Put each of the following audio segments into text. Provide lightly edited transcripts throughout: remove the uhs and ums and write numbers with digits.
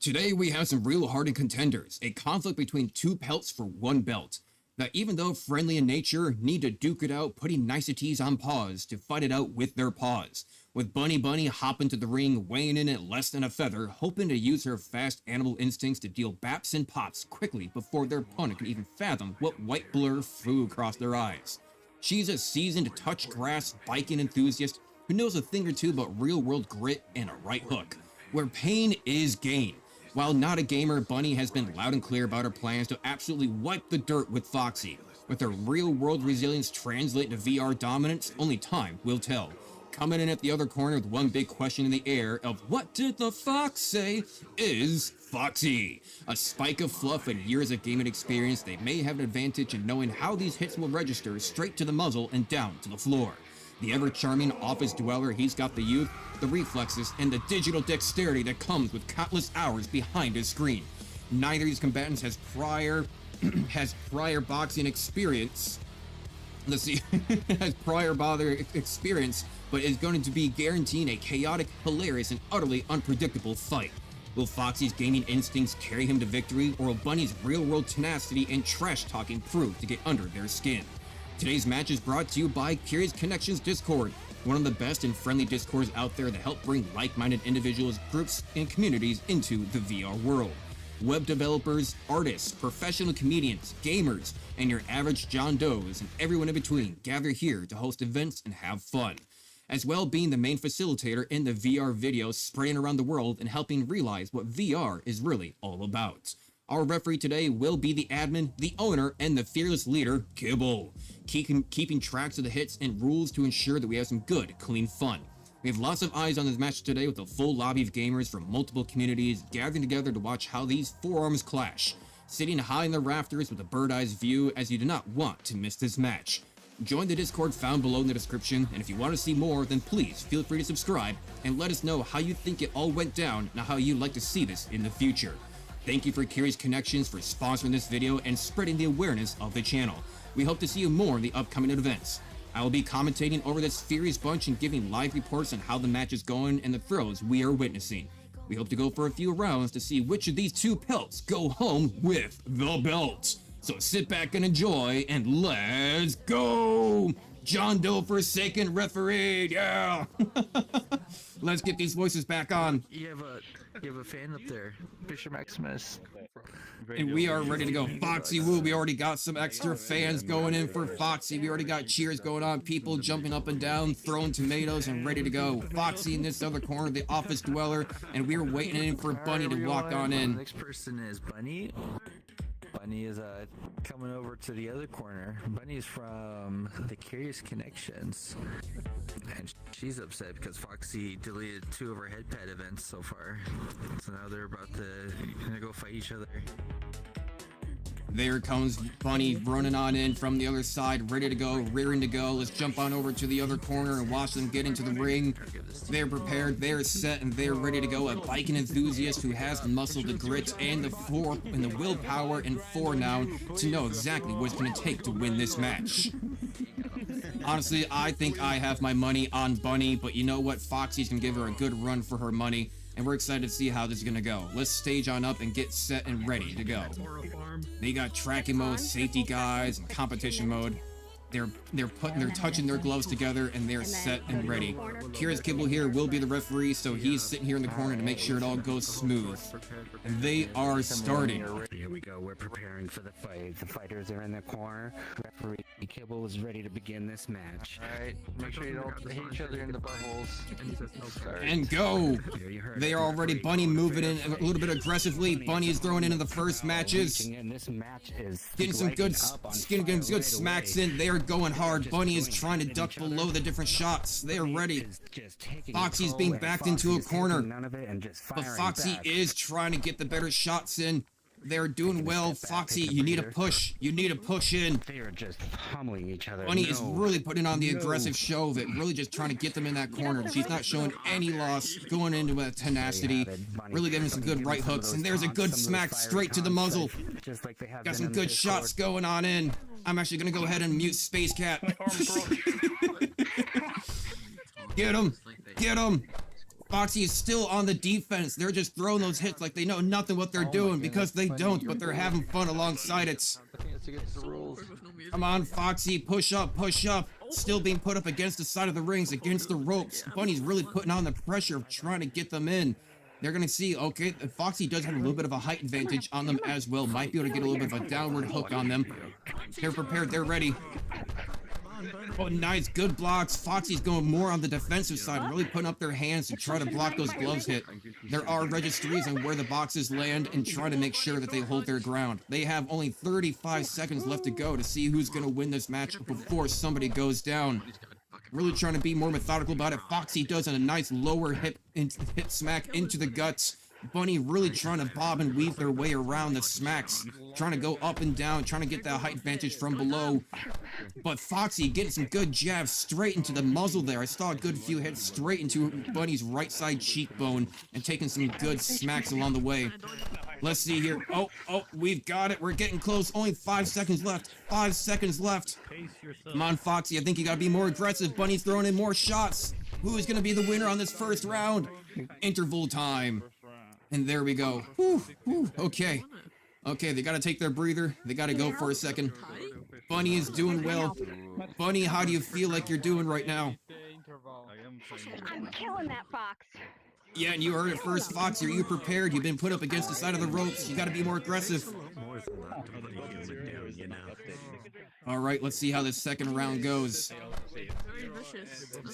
Today we have some real hardened contenders, a conflict between two pelts for one belt, that even though friendly in nature, need to duke it out, putting niceties on pause to fight it out with their paws. With Bunny hopping to the ring, weighing in at less than a feather, hoping to use her fast animal instincts to deal baps and pops quickly before their opponent can even fathom what white blur flew across their eyes. She's a seasoned touch grass biking enthusiast who knows a thing or two about real world grit and a right hook, where pain is gain. While not a gamer, Bunny has been loud and clear about her plans to absolutely wipe the dirt with Foxy. With her real-world resilience translating to VR dominance, only time will tell. Coming in at the other corner with one big question in the air of what did the fox say is Foxy. A spike of fluff and years of gaming experience, they may have an advantage in knowing how these hits will register straight to the muzzle and down to the floor. The ever-charming office dweller, he's got the youth, the reflexes, and the digital dexterity that comes with countless hours behind his screen. Neither of these combatants has prior boxing experience. Let's see, has prior bother experience, but is going to be guaranteeing a chaotic, hilarious, and utterly unpredictable fight. Will Foxy's gaming instincts carry him to victory, or will Bunny's real-world tenacity and trash-talking prove to get under their skin? Today's match is brought to you by Curious Connections Discord, one of the best and friendly discords out there that help bring like-minded individuals, groups, and communities into the VR world. Web developers, artists, professional comedians, gamers, and your average John Does and everyone in between gather here to host events and have fun, as well being the main facilitator in the VR videos spreading around the world and helping realize what VR is really all about. Our referee today will be the admin, the owner, and the fearless leader, Kibble, keeping tracks of the hits and rules to ensure that we have some good, clean fun. We have lots of eyes on this match today with a full lobby of gamers from multiple communities gathering together to watch how these forearms clash, sitting high in the rafters with a bird-eyes view as you do not want to miss this match. Join the Discord found below in the description, and if you want to see more, then please feel free to subscribe and let us know how you think it all went down and how you'd like to see this in the future. Thank you for Curious Connections for sponsoring this video and spreading the awareness of the channel. We hope to see you more in the upcoming events. I will be commentating over this furious bunch and giving live reports on how the match is going and the throws we are witnessing. We hope to go for a few rounds to see which of these two pelts go home with the belt. So sit back and enjoy, and let's go! John Doe Forsaken referee, yeah! Let's get these voices back on. You have a fan up there, Fisher Maximus. And we are ready to go. Foxy Woo, we already got some extra fans going in for Foxy. We already got cheers going on, people jumping up and down, throwing tomatoes and ready to go. Foxy in this other corner, the office dweller, and we're waiting in for Bunny to walk on in. The next person is Bunny. Bunny is coming over to the other corner. Bunny's from the Curious Connections, and she's upset because Foxy deleted 2 of her headpad events so far. So now they're about to go fight each other. There comes Bunny running on in from the other side, ready to go, rearing to go. Let's jump on over to the other corner and watch them get into the ring. They're prepared, they're set, and they're ready to go. A biking enthusiast who has the muscle, the grit, and the willpower and forenoun to know exactly what it's going to take to win this match. Honestly, I think I have my money on Bunny, but you know what? Foxy's going to give her a good run for her money. And we're excited to see how this is gonna go. Let's stage on up and get set and ready to go. They got tracking mode, safety guides, and competition mode. They're touching their gloves together and they're set and ready. Kira's Kibble here will be the referee, so he's sitting here in the corner to make sure it all goes smooth. And they are starting. Here we go, we're preparing for the fight. The fighters are in the corner. Referee Kibble is ready to begin this match. Alright, make sure you don't hit each other in the buttholes. And go! They are already Bunny moving in a little bit aggressively. Bunny is throwing into the first matches. Getting some good smacks in. They are going hard. Bunny is trying to duck below the different shots. They are ready. Foxy's being backed into a corner. But Foxy is trying to get the better shots in. They're doing well. Foxy, you need a push. You need a push in. They are just pummeling each other. Bunny is really putting on the aggressive show of it, really just trying to get them in that corner. She's not showing any loss, going into a tenacity, really getting some good right hooks, and there's a good smack straight to the muzzle. Got some good shots going on in. I'm actually gonna go ahead and mute Space Cat. Get him! Get him! Foxy is still on the defense. They're just throwing those hits like they know nothing what they're doing because they don't, but they're having fun alongside it. Come on, Foxy, push up, push up. Still being put up against the side of the rings, against the ropes. Bunny's really putting on the pressure of trying to get them in. They're going to see, okay, Foxy does have a little bit of a height advantage on them as well. Might be able to get a little bit of a downward hook on them. They're prepared, they're ready. Oh, nice, good blocks. Foxy's going more on the defensive side, really putting up their hands to try to block those gloves hit. There are registries on where the boxes land and trying to make sure that they hold their ground. They have only 35 seconds left to go to see who's going to win this match before somebody goes down. Really trying to be more methodical about it. Foxy does a nice lower hip smack into the guts. Bunny really trying to bob and weave their way around the smacks, trying to go up and down, trying to get that height advantage from below. But Foxy getting some good jabs straight into the muzzle there. I saw a good few hits straight into Bunny's right side cheekbone and taking some good smacks along the way. Let's see here. Oh, we've got it. We're getting close. Only 5 seconds left. 5 seconds left. Come on, Foxy. I think you got to be more aggressive. Bunny's throwing in more shots. Who is going to be the winner on this first round? Interval time. And there we go. Okay. Okay, they got to take their breather. They got to go for a second. Bunny is doing well. Bunny, how do you feel like you're doing right now? I'm killing that fox. Yeah, and you heard it first, Fox. Are you prepared? You've been put up against the side of the ropes. You got to be more aggressive. All right, let's see how this second round goes.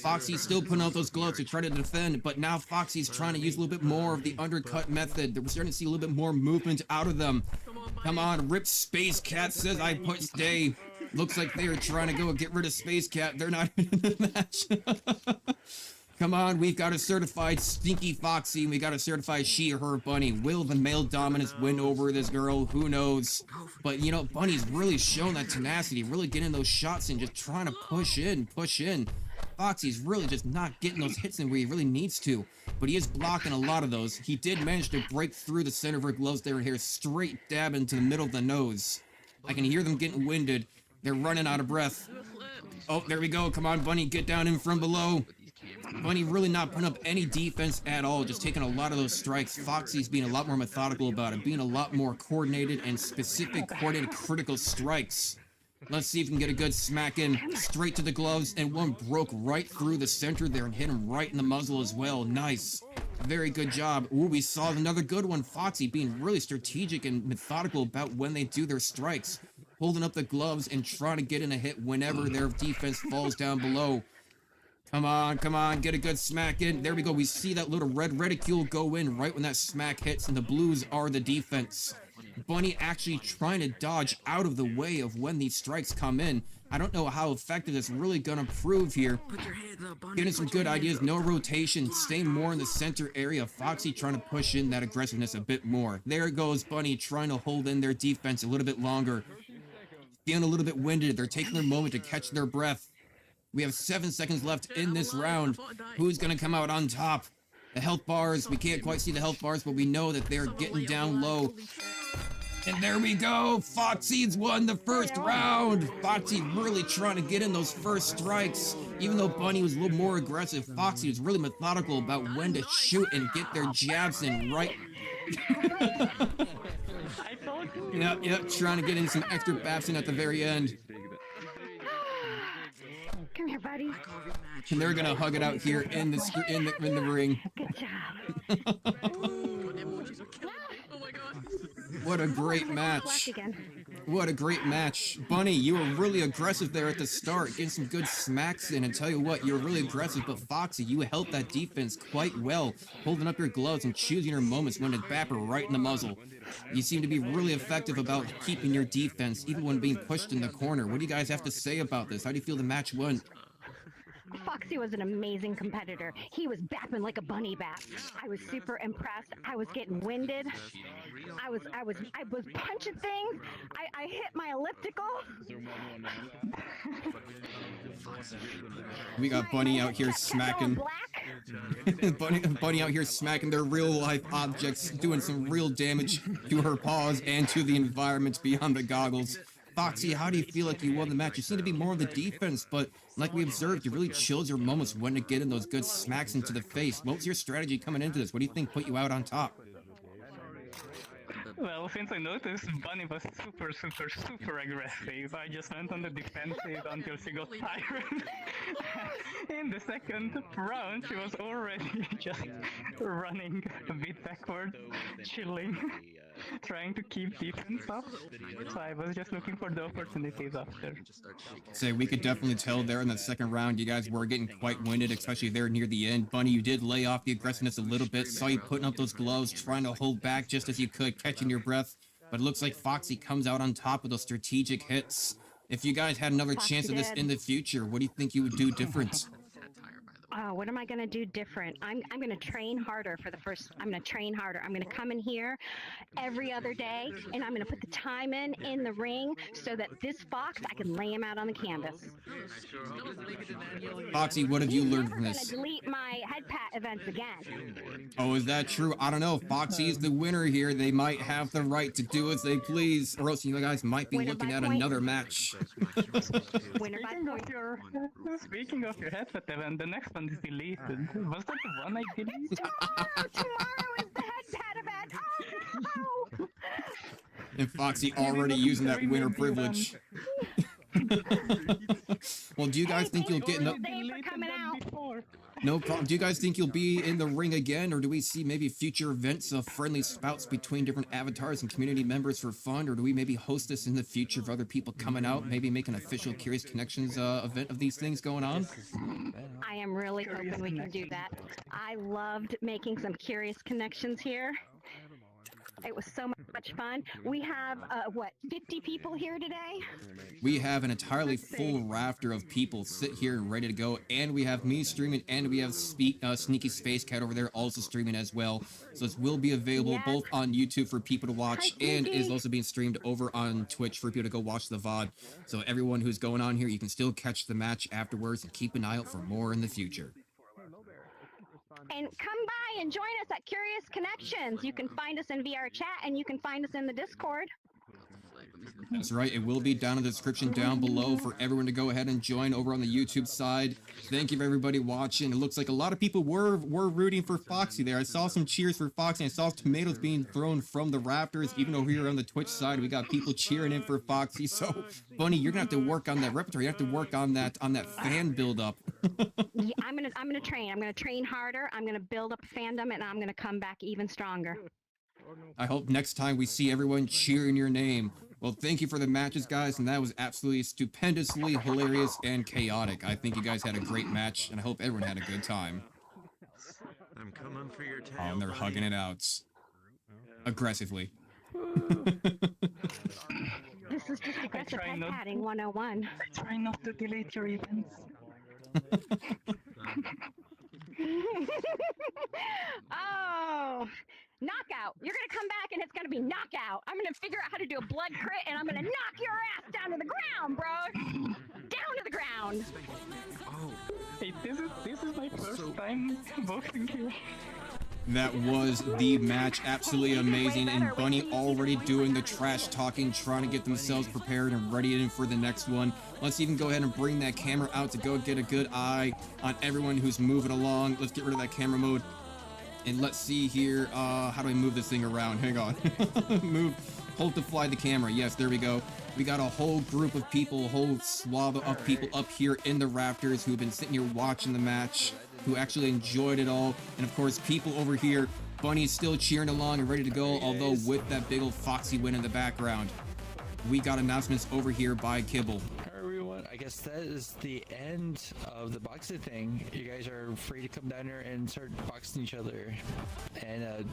Foxy's still putting out those gloves to try to defend, but now Foxy's trying to use a little bit more of the undercut method. We're starting to see a little bit more movement out of them. Come on, Rip Space Cat says I put stay. Looks like they are trying to go get rid of Space Cat. They're not in the match. Come on, we've got a certified stinky Foxy, and we got a certified she or her Bunny. Will the male dominance win over this girl? Who knows? But, you know, Bunny's really shown that tenacity, really getting those shots and just trying to push in. Foxy's really just not getting those hits in where he really needs to, but he is blocking a lot of those. He did manage to break through the center of her gloves there and here, straight dab into the middle of the nose. I can hear them getting winded. They're running out of breath. Oh, there we go. Come on, Bunny, get down in from below. Bunny really not putting up any defense at all, just taking a lot of those strikes. Foxy's being a lot more methodical about it, being a lot more coordinated and specific, coordinated, critical strikes. Let's see if we can get a good smack in straight to the gloves, and one broke right through the center there and hit him right in the muzzle as well. Nice. Very good job. Ooh, we saw another good one. Foxy being really strategic and methodical about when they do their strikes, holding up the gloves and trying to get in a hit whenever their defense falls down below. Come on, get a good smack in. There we go. We see that little red reticule go in right when that smack hits, and the blues are the defense. Bunny actually trying to dodge out of the way of when these strikes come in. I don't know how effective it's really going to prove here. Getting some good ideas, no rotation, staying more in the center area. Foxy trying to push in that aggressiveness a bit more. There goes Bunny trying to hold in their defense a little bit longer. Feeling a little bit winded. They're taking their moment to catch their breath. We have 7 seconds left in this round. Who's going to come out on top? The health bars, we can't quite see the health bars, but we know that they're getting down low. And there we go. Foxy's won the first round. Foxy really trying to get in those first strikes. Even though Bunny was a little more aggressive, Foxy was really methodical about when to shoot and get their jabs in right. Yep, trying to get in some extra baps in at the very end. Come here, buddy. And they're gonna hug it out here in the ring. Good job. What a great match. What a great match. Bunny, you were really aggressive there at the start, getting some good smacks in, and tell you what, you're really aggressive, but Foxy, you held that defense quite well, holding up your gloves and choosing your moments when to bap her right in the muzzle. You seem to be really effective about keeping your defense, even when being pushed in the corner. What do you guys have to say about this? How do you feel the match went? Foxy was an amazing competitor. He was bapping like a bunny bap. I was super impressed. I was getting winded. I was punching things. I hit my elliptical. We got Bunny out here smacking. Bunny out here smacking their real life objects, doing some real damage to her paws and to the environment beyond the goggles. Foxy, how do you feel like you won the match? You seem to be more on the defense, but like we observed, you really chose your moments when to get in those good smacks into the face. What was your strategy coming into this? What do you think put you out on top? Well, since I noticed Bunny was super aggressive, I just went on the defensive until she got tired. In the second round, she was already just running a bit backward, chilling, trying to keep defense up. So I was just looking for the opportunities after. So we could definitely tell there in the second round, you guys were getting quite winded, especially there near the end. Bunny, you did lay off the aggressiveness a little bit. Saw you putting up those gloves, trying to hold back just as you could, catching your breath. But it looks like Foxy comes out on top with those strategic hits. If you guys had another chance of this in the future, what do you think you would do different? What am I going to do different? I'm going to train harder for the first. I'm going to train harder. I'm going to come in here every other day, and I'm going to put the time in the ring so that this Fox, I can lay him out on the canvas. Foxy, what have you learned from this? I'm never going to delete my head pat events again. Oh, is that true? I don't know. Foxy is the winner here. They might have the right to do as they please, or else you guys might be looking at another match. Speaking of your head pat event, the next one is deleted. Was that the one I deleted? Tomorrow is the head pat event. Oh, no. And Foxy already using that winner privilege. Well, do you guys think you'll get no problem? Do you guys think you'll be in the ring again, or do we see maybe future events of friendly spouts between different avatars and community members for fun, or do we maybe host this in the future of other people coming out, maybe make an official Curious Connections event of these things going on? I am really hoping we can do that. I loved making some Curious Connections here. It was so much fun. We have, 50 people here today? We have an entirely full rafter of people sit here and ready to go, and we have me streaming, and we have Sneaky Space Cat over there also streaming as well. So this will be available both on YouTube for people to watch, and is also being streamed over on Twitch for people to go watch the VOD. So everyone who's going on here, you can still catch the match afterwards, and keep an eye out for more in the future. And come by and join us at Curious Connections. You can find us in VRChat, and you can find us in the Discord. That's right. It will be down in the description down below for everyone to go ahead and join over on the YouTube side. Thank you for everybody watching. It looks like a lot of people were rooting for Foxy there. I saw some cheers for Foxy. I saw tomatoes being thrown from the rafters. Even over here on the Twitch side, we got people cheering in for Foxy. So, Bunny, you're gonna have to work on that repertoire. You have to work on that fan build-up. Yeah, I'm gonna train. I'm gonna train harder. I'm gonna build up fandom, and I'm gonna come back even stronger. I hope next time we see everyone cheering your name. Well, thank you for the matches, guys, and that was absolutely stupendously hilarious and chaotic. I think you guys had a great match, and I hope everyone had a good time. I'm coming for your tail. Oh, and they're hugging it out. Aggressively. This is just aggressive head patting 101. I try not to delete your events. Oh, knockout. You're going to come back and it's going to be knockout. I'm going to figure out how to do a blood crit and I'm going to knock your ass down to the ground, bro. Down to the ground. Oh. Hey, this is my first time boxing here. That was the match. Absolutely amazing. And Bunny already doing the trash talking, trying to get themselves prepared and ready in for the next one. Let's even go ahead and bring that camera out to go get a good eye on everyone who's moving along. Let's get rid of that camera mode. And let's see here. How do I move this thing around? Hang on. Hold to fly the camera. Yes, there we go. We got a whole group of people, a whole swath of people up here in the rafters who've been sitting here watching the match, who actually enjoyed it all. And of course, people over here, Bunny's still cheering along and ready to go, although with that big old Foxy win in the background. We got announcements over here by Kibble. Everyone, I guess that is the end of the boxing thing. You guys are free to come down here and start boxing each other. And,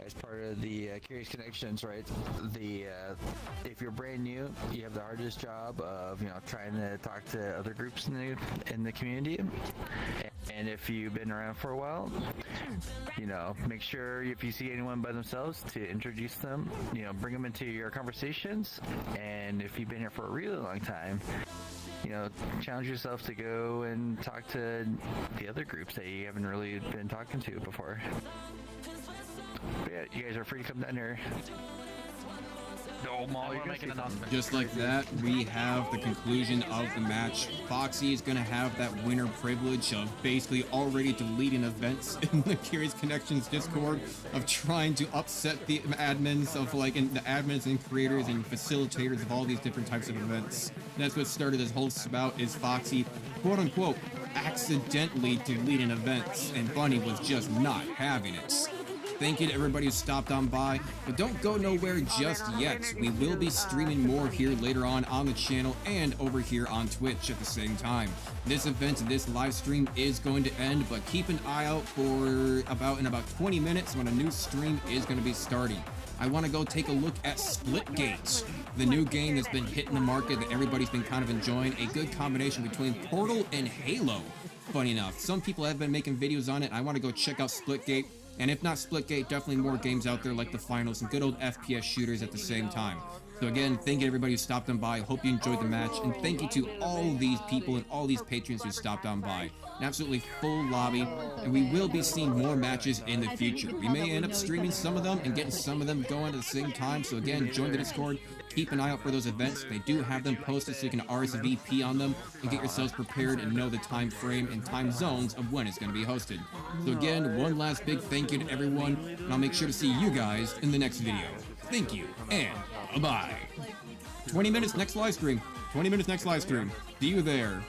as part of the Curious Connections, right? If you're brand new, you have the hardest job of trying to talk to other groups in the community. And if you've been around for a while, make sure if you see anyone by themselves to introduce them. Bring them into your conversations. And if you've been here for a really long time, challenge yourself to go and talk to the other groups that you haven't really been talking to before. But yeah, you guys are free to come down here. No, Maul, you're making an announcement. Just like that, we have the conclusion of the match. Foxy is going to have that winner privilege of basically already deleting events in the Curious Connections Discord, of trying to upset the admins of like, and the admins and creators and facilitators of all these different types of events. And that's what started this whole spout, is Foxy, quote unquote, accidentally deleting events, and Bunny was just not having it. Thank you to everybody who stopped on by, but don't go nowhere just yet. We will be streaming more here later on the channel and over here on Twitch at the same time. This event, this live stream is going to end, but keep an eye out for in about 20 minutes when a new stream is going to be starting. I want to go take a look at Splitgate, the new game that's been hitting the market that everybody's been kind of enjoying. A good combination between Portal and Halo. Funny enough, some people have been making videos on it. I want to go check out Splitgate. And if not Splitgate, definitely more games out there like the finals and good old FPS shooters at the same time. So again, thank you to everybody who stopped on by. Hope you enjoyed the match. And thank you to all these people and all these patrons who stopped on by. An absolutely full lobby. And we will be seeing more matches in the future. We may end up streaming some of them and getting some of them going at the same time. So again, join the Discord. Keep an eye out for those events. They do have them posted so you can RSVP on them and get yourselves prepared and know the time frame and time zones of when it's going to be hosted. So again, one last big thank you to everyone, and I'll make sure to see you guys in the next video. Thank you, and bye-bye. 20 minutes next live stream. 20 minutes next live stream. See you there.